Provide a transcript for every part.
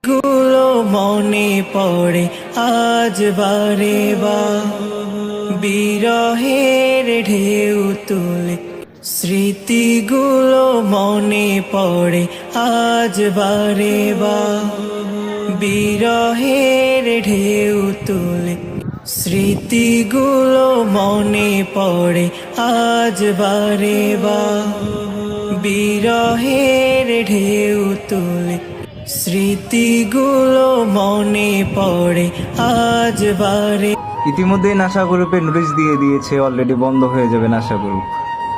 গুলো মনে পড়ে আজ বারে বা বিরহের ঢেউ তুলে স্মৃতিগুলো মনে পড়ে আজ বারে বা বিরহের ঢেউ তুলে স্মৃতিগুলো মনে পড়ে আজ বারে বা বিরহের ঢেউ তুলে স্মৃতিগুলো মনে পড়ে আজ বারে। ইতিমধ্যেই নাসা গ্রুপে নোটিশ দিয়ে দিয়েছে অলরেডি বন্ধ হয়ে যাবে নাসা গ্রুপ।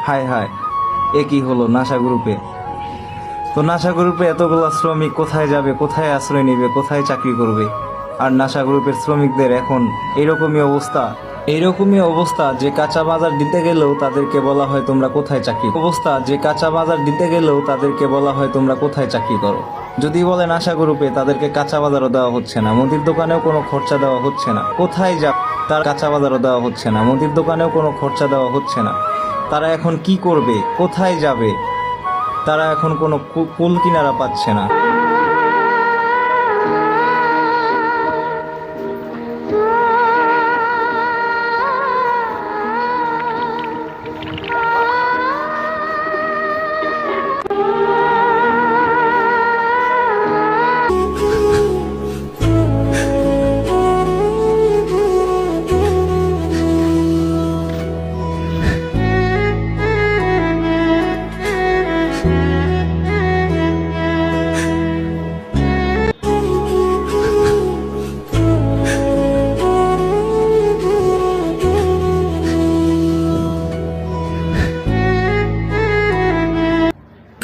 হায় হায়, এ কি হলো নাসা গ্রুপে? তো নাসা গ্রুপে এতগুলো শ্রমিক কোথায় যাবে, কোথায় আশ্রয় নেবে, কোথায় চাকরি করবে? আর নাসা গ্রুপের শ্রমিকদের এখন এইরকমই অবস্থা যে কাঁচা বাজার দিতে গেলেও তাদেরকে বলা হয় তোমরা কোথায় চাকরি করো। যদি বলেন আশা গ্রুপে, তাদেরকে কাঁচা বাজারও দেওয়া হচ্ছে না, মুদির দোকানেও কোনো খরচা দেওয়া হচ্ছে না। কোথায় যা তার কাঁচা বাজারও দেওয়া হচ্ছে না, মুদির দোকানেও কোনো খরচা দেওয়া হচ্ছে না। তারা এখন কি করবে, কোথায় যাবে? তারা এখন কোনো কুল কিনারা পাচ্ছে না।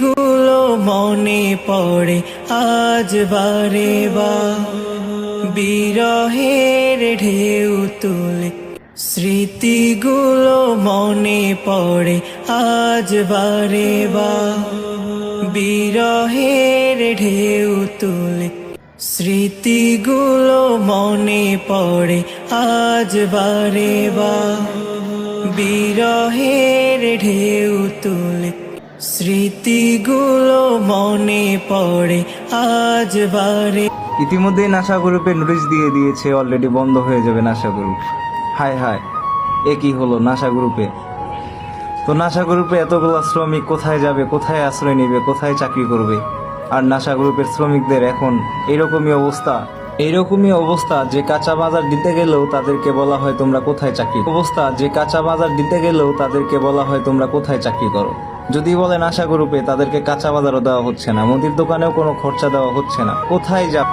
গুলো মনে পড়ে আজ বারে বা বিরহের ঢেউ তুলে স্মৃতিগুলো মনে পড়ে আজ বারে বা বিরহের ঢেউ তুলে স্মৃতিগুলো মনে পড়ে আজ বারে বা বিরহের ঢেউ তুলে স্মৃতিগুলো মনে পড়ে আজ বারে। ইতিমধ্যেই নাসা গ্রুপে নোটিশ দিয়ে দিয়েছে অলরেডি বন্ধ হয়ে যাবে নাসা গ্রুপ। হায় হায়, এ কি হলো নাসা গ্রুপে? তো নাসা গ্রুপে এতগুলো শ্রমিক কোথায় যাবে, কোথায় আশ্রয় নেবে, কোথায় চাকরি করবে? আর নাসা গ্রুপের শ্রমিকদের এখন এইরকমই অবস্থা যে কাঁচা বাজার দিতে গেলেও তাদেরকে বলা হয় তোমরা কোথায় চাকরি করো। যদি বলেন আশা গ্রুপে, তাদেরকে কাঁচা বাজারও দেওয়া হচ্ছে না, মুদির দোকানেও কোনো খরচা দেওয়া হচ্ছে না। কোথায় যা